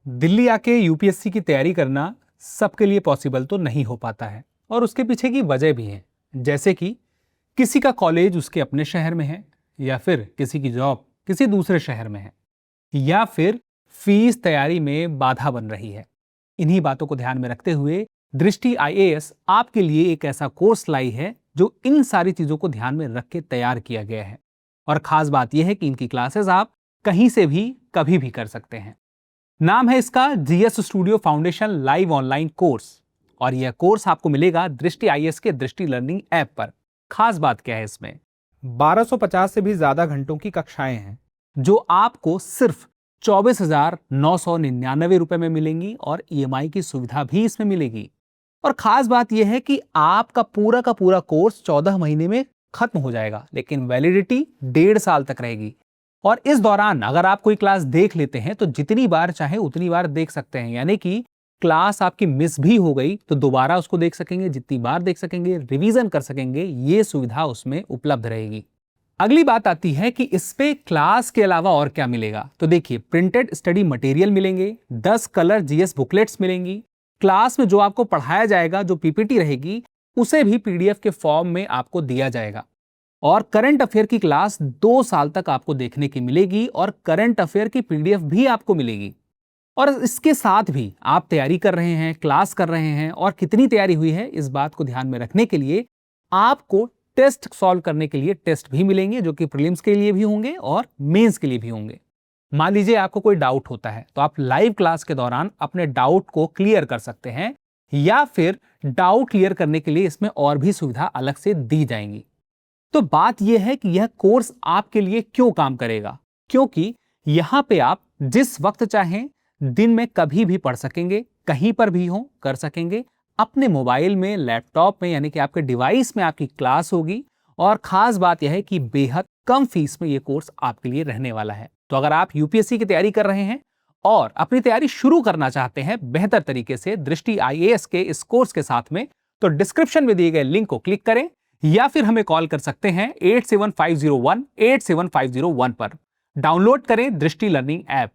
दिल्ली आके यूपीएससी की तैयारी करना सबके लिए पॉसिबल तो नहीं हो पाता है और उसके पीछे की वजह भी है। जैसे कि किसी का कॉलेज उसके अपने शहर में है, या फिर किसी की जॉब किसी दूसरे शहर में है, या फिर फीस तैयारी में बाधा बन रही है। इन्हीं बातों को ध्यान में रखते हुए दृष्टि आईएएस आपके लिए एक ऐसा कोर्स लाई है जो इन सारी चीजों को ध्यान में रख के तैयार किया गया है। और खास बात यह है कि इनकी क्लासेस आप कहीं से भी कभी भी कर सकते हैं। नाम है इसका GS studio foundation live online course, और यह कोर्स आपको मिलेगा दृष्टि आईएएस के दृष्टि लर्निंग ऐप पर। खास बात क्या है इसमें, 1250 से भी ज्यादा घंटों की कक्षाएं हैं जो आपको सिर्फ 24,999 रुपए में मिलेंगी, और ईएमआई की सुविधा भी इसमें मिलेगी। और खास बात यह है कि आपका पूरा का पूरा कोर्स 14 महीने में खत्म हो जाएगा, लेकिन वैलिडिटी 1.5 साल तक रहेगी। और इस दौरान अगर आप कोई क्लास देख लेते हैं तो जितनी बार चाहे उतनी बार देख सकते हैं, यानी कि क्लास आपकी मिस भी हो गई तो दोबारा उसको देख सकेंगे, जितनी बार देख सकेंगे, रिवीजन कर सकेंगे, ये सुविधा उसमें उपलब्ध रहेगी। अगली बात आती है कि इस पे क्लास के अलावा और क्या मिलेगा। तो देखिए, प्रिंटेड स्टडी मटेरियल मिलेंगे, 10 कलर जीएस बुकलेट्स मिलेंगी, क्लास में जो आपको पढ़ाया जाएगा, जो पीपीटी रहेगी, उसे भी पीडीएफ के फॉर्म में आपको दिया जाएगा। और करंट अफेयर की क्लास 2 साल तक आपको देखने की मिलेगी, और करंट अफेयर की पीडीएफ भी आपको मिलेगी। और इसके साथ भी आप तैयारी कर रहे हैं, क्लास कर रहे हैं, और कितनी तैयारी हुई है इस बात को ध्यान में रखने के लिए आपको टेस्ट सॉल्व करने के लिए टेस्ट भी मिलेंगे, जो कि प्रीलिम्स के लिए भी होंगे और मेंस के लिए भी होंगे। मान लीजिए आपको कोई डाउट होता है तो आप लाइव क्लास के दौरान अपने डाउट को क्लियर कर सकते हैं, या फिर डाउट क्लियर करने के लिए इसमें और भी सुविधा अलग से दी जाएंगी। तो बात यह है कि यह कोर्स आपके लिए क्यों काम करेगा, क्योंकि यहां पे आप जिस वक्त चाहें दिन में कभी भी पढ़ सकेंगे, कहीं पर भी हो कर सकेंगे, अपने मोबाइल में, लैपटॉप में, यानी कि आपके डिवाइस में आपकी क्लास होगी। और खास बात यह है कि बेहद कम फीस में यह कोर्स आपके लिए रहने वाला है। तो अगर आप यूपीएससी की तैयारी कर रहे हैं और अपनी तैयारी शुरू करना चाहते हैं बेहतर तरीके से दृष्टि आईएएस के इस कोर्स के साथ में, तो डिस्क्रिप्शन में दिए गए लिंक को क्लिक करें, या फिर हमें कॉल कर सकते हैं 87501 87501 पर। डाउनलोड करें दृष्टि लर्निंग ऐप।